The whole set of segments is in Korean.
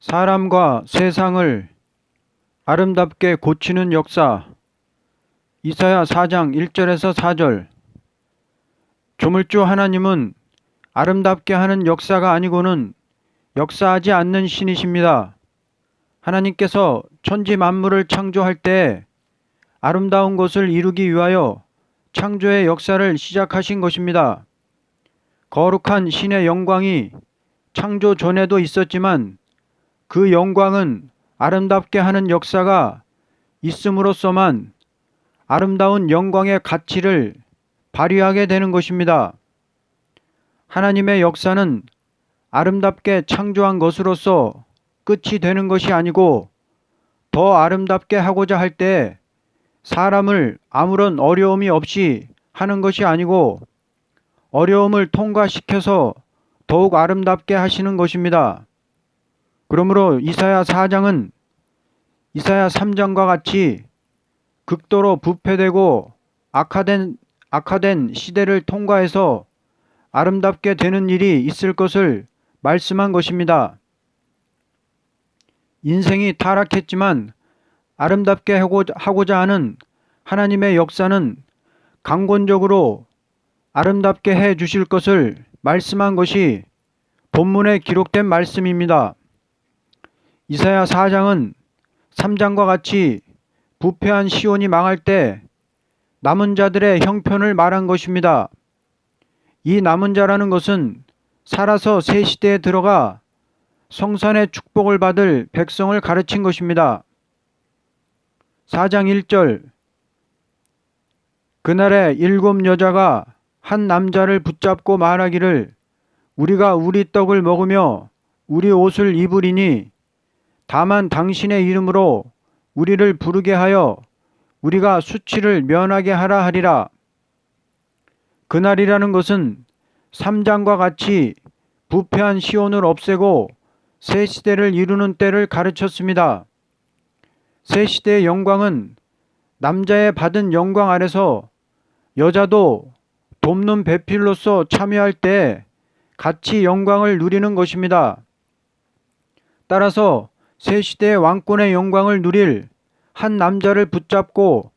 사람과 세상을 아름답게 고치는 역사. 이사야 4장 1절에서 4절. 조물주 하나님은 아름답게 하는 역사가 아니고는 역사하지 않는 신이십니다. 하나님께서 천지 만물을 창조할 때 아름다운 것을 이루기 위하여 창조의 역사를 시작하신 것입니다. 거룩한 신의 영광이 창조 전에도 있었지만 그 영광은 아름답게 하는 역사가 있음으로써만 아름다운 영광의 가치를 발휘하게 되는 것입니다. 하나님의 역사는 아름답게 창조한 것으로서 끝이 되는 것이 아니고 더 아름답게 하고자 할 때 사람을 아무런 어려움이 없이 하는 것이 아니고 어려움을 통과시켜서 더욱 아름답게 하시는 것입니다. 그러므로 이사야 4장은 이사야 3장과 같이 극도로 부패되고 악화된 시대를 통과해서 아름답게 되는 일이 있을 것을 말씀한 것입니다. 인생이 타락했지만 아름답게 하고자 하는 하나님의 역사는 강권적으로 아름답게 해 주실 것을 말씀한 것이 본문에 기록된 말씀입니다. 이사야 4장은 3장과 같이 부패한 시온이 망할 때 남은 자들의 형편을 말한 것입니다. 이 남은 자라는 것은 살아서 새 시대에 들어가 성산의 축복을 받을 백성을 가르친 것입니다. 4장 1절. 그날에 7 여자가 한 남자를 붙잡고 말하기를 우리가 우리 떡을 먹으며 우리 옷을 입으리니 다만 당신의 이름으로 우리를 부르게 하여 우리가 수치를 면하게 하라 하리라. 그날이라는 것은 3장과 같이 부패한 시온을 없애고 새 시대를 이루는 때를 가르쳤습니다. 새 시대의 영광은 남자의 받은 영광 아래서 여자도 돕는 배필로서 참여할 때 같이 영광을 누리는 것입니다. 따라서 새 시대의 왕권의 영광을 누릴 한 남자를 붙잡고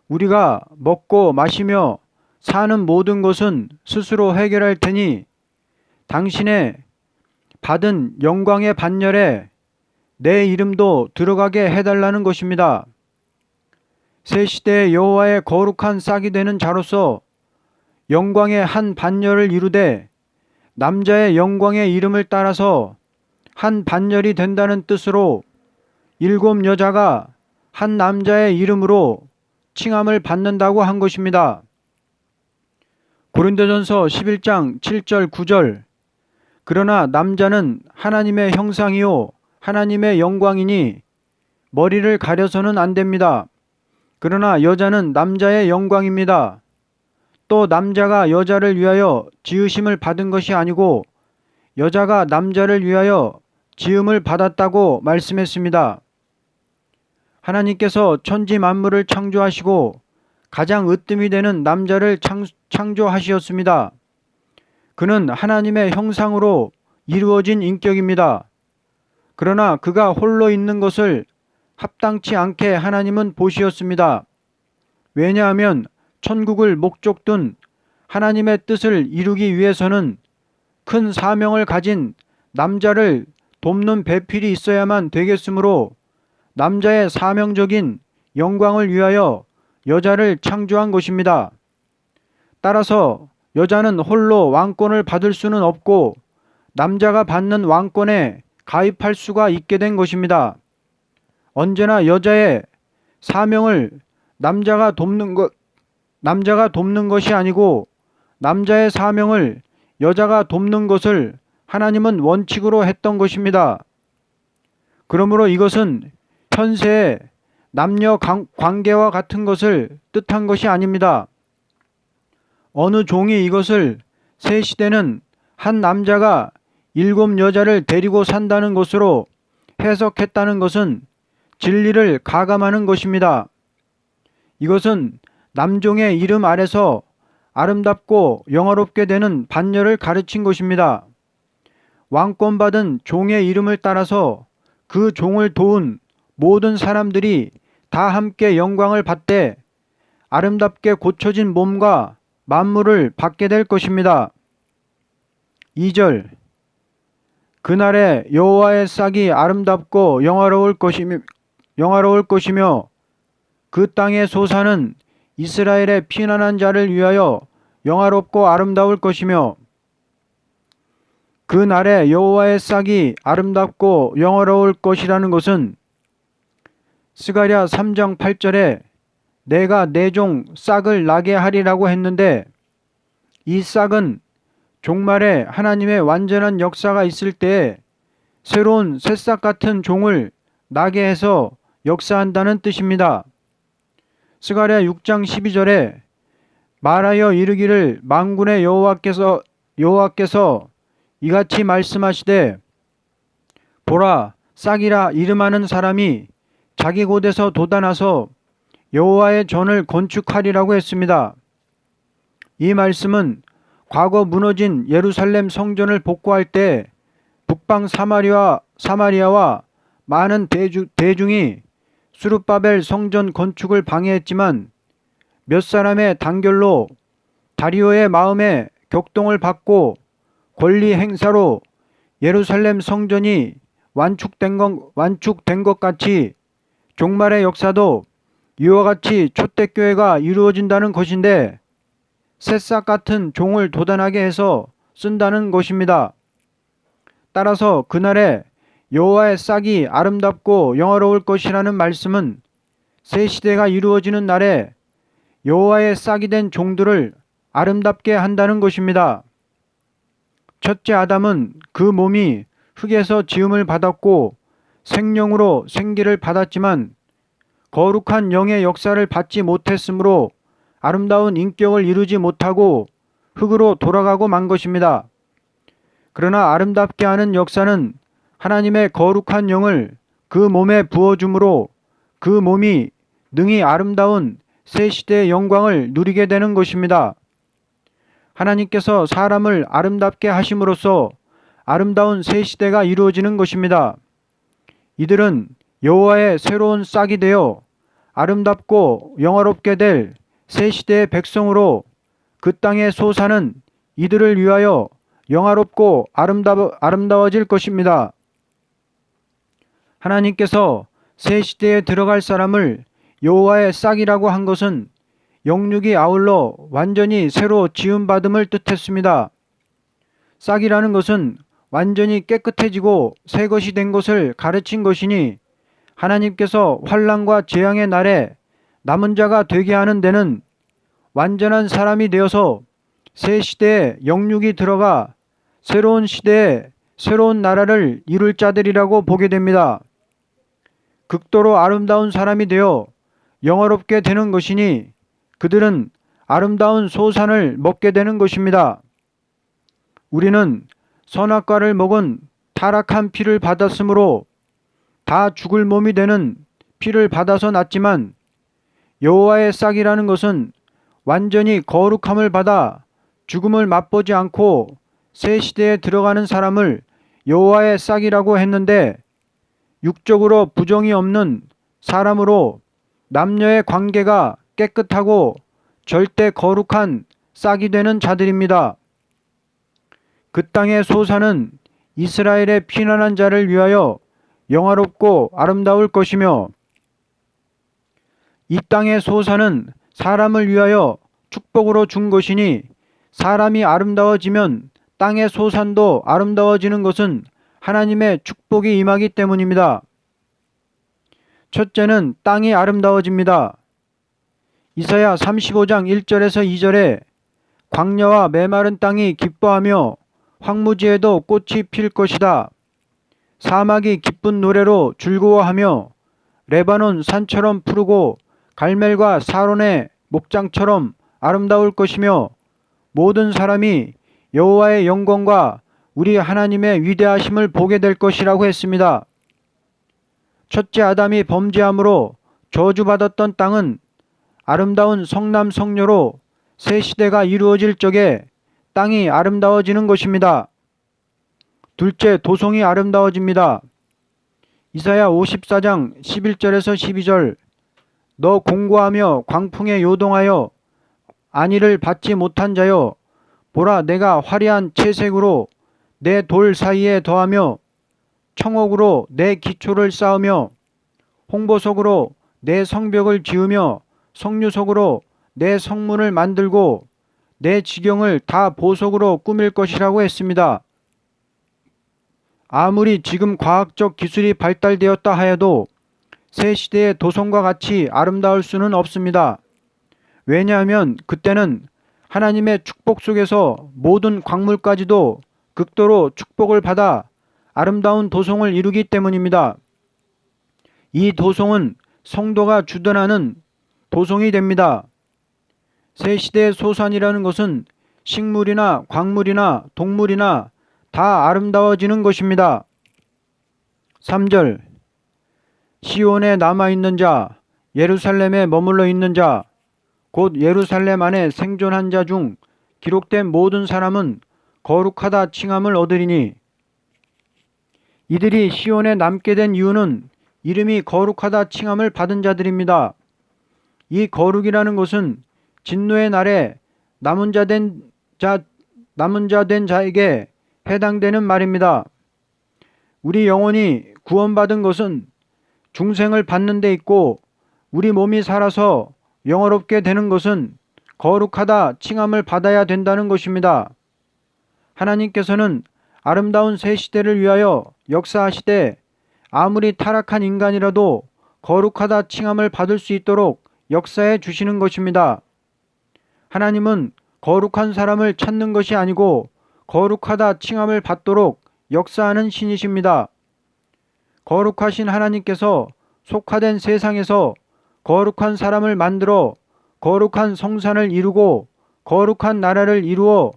우리가 먹고 마시며 사는 모든 것은 스스로 해결할 테니 당신의 받은 영광의 반열에 내 이름도 들어가게 해달라는 것입니다. 새 시대의 여호와의 거룩한 싹이 되는 자로서 영광의 한 반열을 이루되 남자의 영광의 이름을 따라서 한 반열이 된다는 뜻으로 7 여자가 한 남자의 이름으로 칭함을 받는다고 한 것입니다. 고린도전서 11장 7절 9절. 그러나 남자는 하나님의 형상이요 하나님의 영광이니 머리를 가려서는 안 됩니다. 그러나 여자는 남자의 영광입니다. 또 남자가 여자를 위하여 지으심을 받은 것이 아니고 여자가 남자를 위하여 지음을 받았다고 말씀했습니다. 하나님께서 천지 만물을 창조하시고 가장 으뜸이 되는 남자를 창조하시었습니다. 그는 하나님의 형상으로 이루어진 인격입니다. 그러나 그가 홀로 있는 것을 합당치 않게 하나님은 보시었습니다. 왜냐하면 천국을 목적 둔 하나님의 뜻을 이루기 위해서는 큰 사명을 가진 남자를 돕는 배필이 있어야만 되겠으므로 남자의 사명적인 영광을 위하여 여자를 창조한 것입니다. 따라서 여자는 홀로 왕권을 받을 수는 없고 남자가 받는 왕권에 가입할 수가 있게 된 것입니다. 언제나 여자의 사명을 남자가 돕는 것이 아니고 남자의 사명을 여자가 돕는 것을 하나님은 원칙으로 했던 것입니다. 그러므로 이것은 현세의 남녀 관계와 같은 것을 뜻한 것이 아닙니다. 어느 종이 이것을 새 시대는 한 남자가 7 여자를 데리고 산다는 것으로 해석했다는 것은 진리를 가감하는 것입니다. 이것은 남종의 이름 아래서 아름답고 영화롭게 되는 반열을 가르친 것입니다. 왕권받은 종의 이름을 따라서 그 종을 도운 모든 사람들이 다 함께 영광을 받되 아름답게 고쳐진 몸과 만물을 받게 될 것입니다. 2절 그날에 여호와의 싹이 아름답고 영화로울 것이며 그 땅의 소사는 이스라엘의 피난한 자를 위하여 영화롭고 아름다울 것이며 그 날에 여호와의 싹이 아름답고 영화로울 것이라는 것은 스가랴 3장 8절에 내가 내 종 싹을 나게 하리라고 했는데 이 싹은 종말에 하나님의 완전한 역사가 있을 때에 새로운 새싹 같은 종을 나게 해서 역사한다는 뜻입니다. 스가랴 6장 12절에 말하여 이르기를 만군의 여호와께서 이같이 말씀하시되 보라 싹이라 이름하는 사람이 자기 곳에서 돋아나서 여호와의 전을 건축하리라고 했습니다. 이 말씀은 과거 무너진 예루살렘 성전을 복구할 때 북방 사마리아와 많은 대중이 수룹바벨 성전 건축을 방해했지만 몇 사람의 단결로 다리오의 마음에 격동을 받고 권리 행사로 예루살렘 성전이 완축된 것 같이 종말의 역사도 이와 같이 초대교회가 이루어진다는 것인데 새싹 같은 종을 돋아나게 해서 쓴다는 것입니다. 따라서 그날에 여호와의 싹이 아름답고 영화로울 것이라는 말씀은 새 시대가 이루어지는 날에 여호와의 싹이 된 종들을 아름답게 한다는 것입니다. 첫째 아담은 그 몸이 흙에서 지음을 받았고 생령으로 생기를 받았지만 거룩한 영의 역사를 받지 못했으므로 아름다운 인격을 이루지 못하고 흙으로 돌아가고 만 것입니다. 그러나 아름답게 하는 역사는 하나님의 거룩한 영을 그 몸에 부어줌으로 그 몸이 능히 아름다운 새 시대의 영광을 누리게 되는 것입니다. 하나님께서 사람을 아름답게 하심으로써 아름다운 새 시대가 이루어지는 것입니다. 이들은 여호와의 새로운 싹이 되어 아름답고 영화롭게 될 새 시대의 백성으로 그 땅의 소사는 이들을 위하여 영화롭고 아름다워질 것입니다. 하나님께서 새 시대에 들어갈 사람을 여호와의 싹이라고 한 것은 영육이 아울러 완전히 새로 지음받음을 뜻했습니다. 싹이라는 것은 완전히 깨끗해지고 새 것이 된 것을 가르친 것이니 하나님께서 환난과 재앙의 날에 남은 자가 되게 하는 데는 완전한 사람이 되어서 새 시대에 영육이 들어가 새로운 시대에 새로운 나라를 이룰 자들이라고 보게 됩니다. 극도로 아름다운 사람이 되어 영화롭게 되는 것이니 그들은 아름다운 소산을 먹게 되는 것입니다. 우리는 선악과를 먹은 타락한 피를 받았으므로 다 죽을 몸이 되는 피를 받아서 났지만 여호와의 싹이라는 것은 완전히 거룩함을 받아 죽음을 맛보지 않고 새 시대에 들어가는 사람을 여호와의 싹이라고 했는데 육적으로 부정이 없는 사람으로 남녀의 관계가 깨끗하고 절대 거룩한 싹이 되는 자들입니다. 그 땅의 소사는 이스라엘의 피난한 자를 위하여 영화롭고 아름다울 것이며 이 땅의 소사는 사람을 위하여 축복으로 준 것이니 사람이 아름다워지면 땅의 소산도 아름다워지는 것은 하나님의 축복이 임하기 때문입니다. 첫째는 땅이 아름다워집니다. 이사야 35장 1절에서 2절에 광야와 메마른 땅이 기뻐하며 황무지에도 꽃이 필 것이다. 사막이 기쁜 노래로 즐거워하며 레바논 산처럼 푸르고 갈멜과 사론의 목장처럼 아름다울 것이며 모든 사람이 여호와의 영광과 우리 하나님의 위대하심을 보게 될 것이라고 했습니다. 첫째 아담이 범죄함으로 저주받았던 땅은 아름다운 성남 성녀로 새 시대가 이루어질 적에 땅이 아름다워지는 것입니다. 둘째, 도성이 아름다워집니다. 이사야 54장 11절에서 12절 너 공고하며 광풍에 요동하여 안위를 받지 못한 자여 보라 내가 화려한 채색으로 내 돌 사이에 더하며 청옥으로 내 기초를 쌓으며 홍보석으로 내 성벽을 지으며 성류석으로 내 성문을 만들고 내 지경을 다 보석으로 꾸밀 것이라고 했습니다. 아무리 지금 과학적 기술이 발달되었다 하여도 새 시대의 도성과 같이 아름다울 수는 없습니다. 왜냐하면 그때는 하나님의 축복 속에서 모든 광물까지도 극도로 축복을 받아 아름다운 도성을 이루기 때문입니다. 이 도성은 성도가 주둔하는 도성이 됩니다. 새 시대의 소산이라는 것은 식물이나 광물이나 동물이나 다 아름다워지는 것입니다. 3절 시온에 남아있는 자, 예루살렘에 머물러 있는 자, 곧 예루살렘 안에 생존한 자 중 기록된 모든 사람은 거룩하다 칭함을 얻으리니 이들이 시온에 남게 된 이유는 이름이 거룩하다 칭함을 받은 자들입니다. 이 거룩이라는 것은 진노의 날에 남은 자 된 자에게 해당되는 말입니다. 우리 영혼이 구원받은 것은 중생을 받는 데 있고 우리 몸이 살아서 영화롭게 되는 것은 거룩하다 칭함을 받아야 된다는 것입니다. 하나님께서는 아름다운 새 시대를 위하여 역사하시되 아무리 타락한 인간이라도 거룩하다 칭함을 받을 수 있도록 역사해 주시는 것입니다. 하나님은 거룩한 사람을 찾는 것이 아니고 거룩하다 칭함을 받도록 역사하는 신이십니다. 거룩하신 하나님께서 속화된 세상에서 거룩한 사람을 만들어 거룩한 성산을 이루고 거룩한 나라를 이루어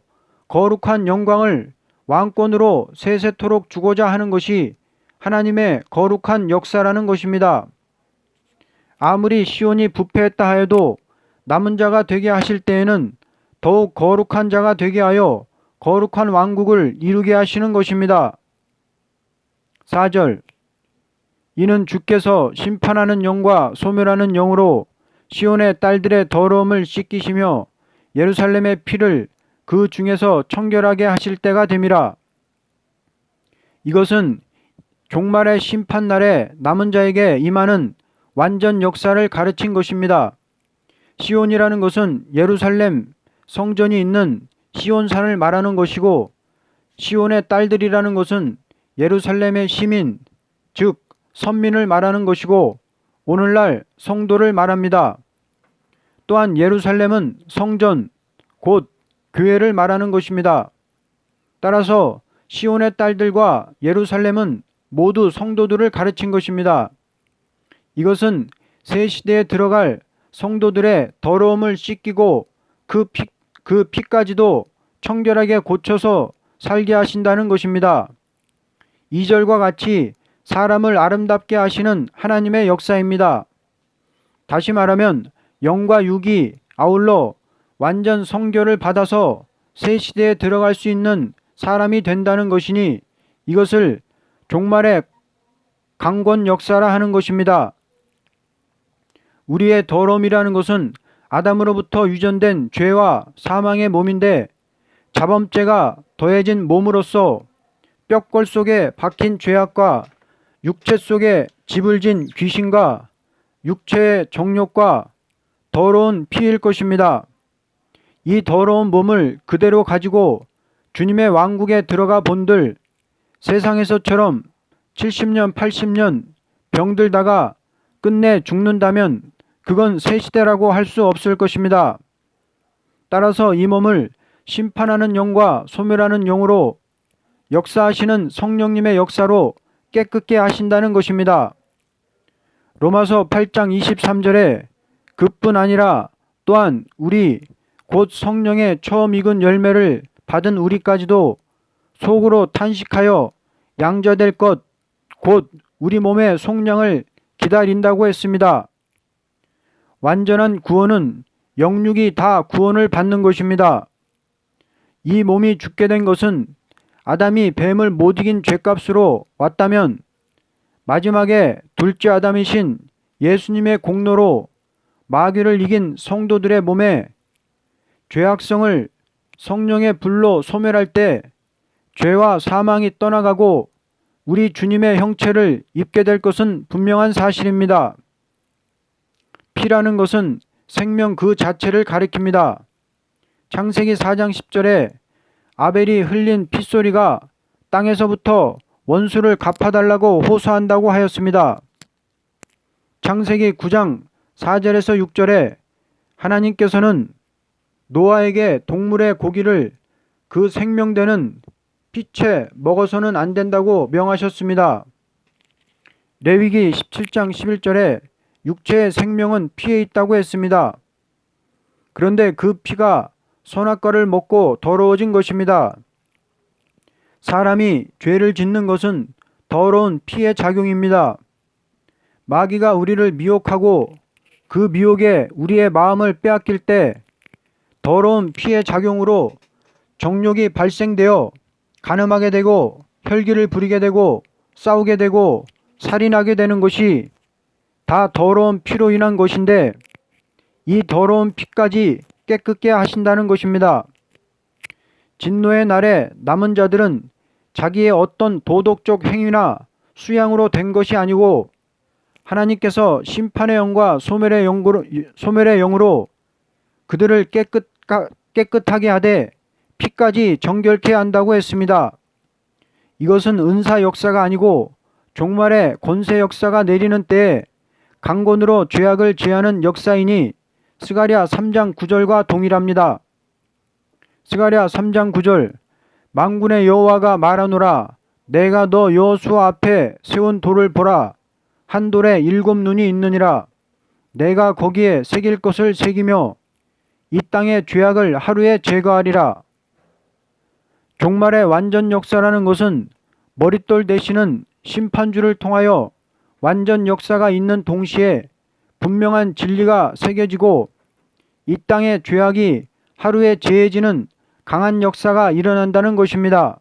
거룩한 영광을 왕권으로 세세토록 주고자 하는 것이 하나님의 거룩한 역사라는 것입니다. 아무리 시온이 부패했다 하여도 남은 자가 되게 하실 때에는 더욱 거룩한 자가 되게 하여 거룩한 왕국을 이루게 하시는 것입니다. 4절 이는 주께서 심판하는 영과 소멸하는 영으로 시온의 딸들의 더러움을 씻기시며 예루살렘의 피를 그 중에서 청결하게 하실 때가 됨이라. 이것은 종말의 심판날에 남은 자에게 임하는 완전 역사를 가르친 것입니다. 시온이라는 것은 예루살렘 성전이 있는 시온산을 말하는 것이고 시온의 딸들이라는 것은 예루살렘의 시민, 즉 선민을 말하는 것이고 오늘날 성도를 말합니다. 또한 예루살렘은 성전, 곧 교회를 말하는 것입니다. 따라서 시온의 딸들과 예루살렘은 모두 성도들을 가르친 것입니다. 이것은 새 시대에 들어갈 성도들의 더러움을 씻기고 그 피까지도 청결하게 고쳐서 살게 하신다는 것입니다. 2절과 같이 사람을 아름답게 하시는 하나님의 역사입니다. 다시 말하면 영과 육이 아울러 완전 성결을 받아서 새 시대에 들어갈 수 있는 사람이 된다는 것이니 이것을 종말의 강권 역사라 하는 것입니다. 우리의 더러움이라는 것은 아담으로부터 유전된 죄와 사망의 몸인데 자범죄가 더해진 몸으로써 뼈골 속에 박힌 죄악과 육체 속에 집을 진 귀신과 육체의 정욕과 더러운 피일 것입니다. 이 더러운 몸을 그대로 가지고 주님의 왕국에 들어가 본들 세상에서처럼 70년 80년 병들다가 끝내 죽는다면 그건 새 시대라고 할 수 없을 것입니다. 따라서 이 몸을 심판하는 영과 소멸하는 영으로 역사하시는 성령님의 역사로 깨끗게 하신다는 것입니다. 로마서 8장 23절에 그뿐 아니라 또한 우리 곧 성령의 처음 익은 열매를 받은 우리까지도 속으로 탄식하여 양자될 것 곧 우리 몸의 속량을 기다린다고 했습니다. 완전한 구원은 영육이 다 구원을 받는 것입니다. 이 몸이 죽게 된 것은 아담이 뱀을 못 이긴 죄값으로 왔다면 마지막에 둘째 아담이신 예수님의 공로로 마귀를 이긴 성도들의 몸에 죄악성을 성령의 불로 소멸할 때 죄와 사망이 떠나가고 우리 주님의 형체를 입게 될 것은 분명한 사실입니다. 피라는 것은 생명 그 자체를 가리킵니다. 창세기 4장 10절에 아벨이 흘린 핏소리가 땅에서부터 원수를 갚아달라고 호소한다고 하였습니다. 창세기 9장 4절에서 6절에 하나님께서는 노아에게 동물의 고기를 그 생명되는 피채 먹어서는 안 된다고 명하셨습니다. 레위기 17장 11절에 육체의 생명은 피에 있다고 했습니다. 그런데 그 피가 선악과를 먹고 더러워진 것입니다. 사람이 죄를 짓는 것은 더러운 피의 작용입니다. 마귀가 우리를 미혹하고 그 미혹에 우리의 마음을 빼앗길 때 더러운 피의 작용으로 정욕이 발생되어 간음하게 되고 혈기를 부리게 되고 싸우게 되고 살인하게 되는 것이 다 더러운 피로 인한 것인데 이 더러운 피까지 깨끗게 하신다는 것입니다. 진노의 날에 남은 자들은 자기의 어떤 도덕적 행위나 수양으로 된 것이 아니고 하나님께서 심판의 영과 소멸의 영으로 그들을 깨끗하게 하되 피까지 정결케 한다고 했습니다. 이것은 은사 역사가 아니고 종말의 권세 역사가 내리는 때에 강권으로 죄악을 제하는 역사이니 스가랴 3장 9절과 동일합니다. 스가랴 3장 9절 만군의 여호와가 말하노라 내가 너 여호수아 앞에 세운 돌을 보라 한 돌에 7눈이 있느니라 내가 거기에 새길 것을 새기며 이 땅의 죄악을 하루에 제거하리라. 종말의 완전 역사라는 것은 머릿돌 되시는 심판주를 통하여 완전 역사가 있는 동시에 분명한 진리가 새겨지고 이 땅의 죄악이 하루에 제해지는 강한 역사가 일어난다는 것입니다.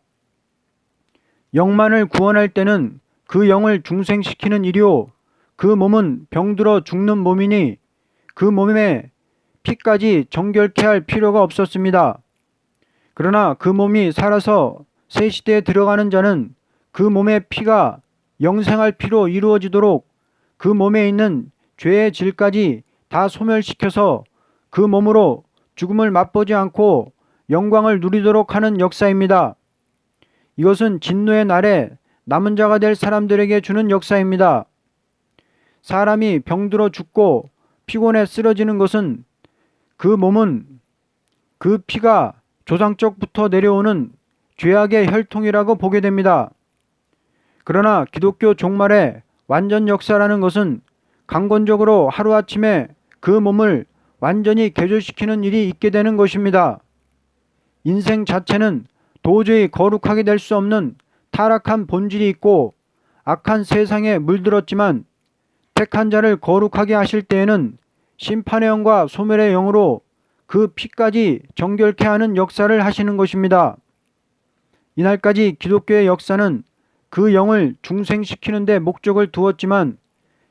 영만을 구원할 때는 그 영을 중생시키는 일이요 그 몸은 병들어 죽는 몸이니 그 몸에 피까지 정결케 할 필요가 없었습니다. 그러나 그 몸이 살아서 새 시대에 들어가는 자는 그 몸의 피가 영생할 피로 이루어지도록 그 몸에 있는 죄의 질까지 다 소멸시켜서 그 몸으로 죽음을 맛보지 않고 영광을 누리도록 하는 역사입니다. 이것은 진노의 날에 남은 자가 될 사람들에게 주는 역사입니다. 사람이 병들어 죽고 피곤해 쓰러지는 것은 그 몸은 그 피가 조상적부터 내려오는 죄악의 혈통이라고 보게 됩니다. 그러나 기독교 종말의 완전 역사라는 것은 강권적으로 하루아침에 그 몸을 완전히 개조시키는 일이 있게 되는 것입니다. 인생 자체는 도저히 거룩하게 될 수 없는 타락한 본질이 있고 악한 세상에 물들었지만 택한 자를 거룩하게 하실 때에는 심판의 영과 소멸의 영으로 그 피까지 정결케 하는 역사를 하시는 것입니다. 이날까지 기독교의 역사는 그 영을 중생시키는 데 목적을 두었지만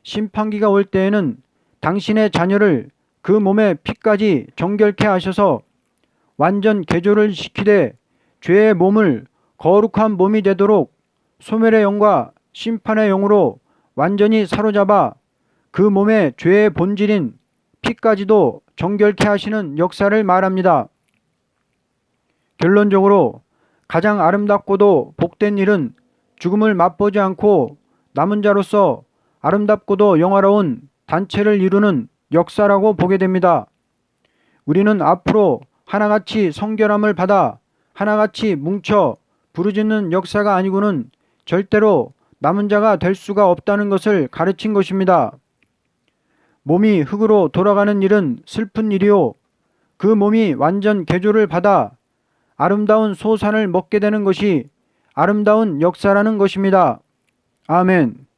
심판기가 올 때에는 당신의 자녀를 그 몸의 피까지 정결케 하셔서 완전 개조를 시키되 죄의 몸을 거룩한 몸이 되도록 소멸의 영과 심판의 영으로 완전히 사로잡아 그 몸의 죄의 본질인 피까지도 정결케 하시는 역사를 말합니다. 결론적으로 가장 아름답고도 복된 일은 죽음을 맛보지 않고 남은 자로서 아름답고도 영화로운 단체를 이루는 역사라고 보게 됩니다. 우리는 앞으로 하나같이 성결함을 받아 하나같이 뭉쳐 부르짖는 역사가 아니고는 절대로 남은 자가 될 수가 없다는 것을 가르친 것입니다. 몸이 흙으로 돌아가는 일은 슬픈 일이요 그 몸이 완전 개조를 받아 아름다운 소산을 먹게 되는 것이 아름다운 역사라는 것입니다. 아멘.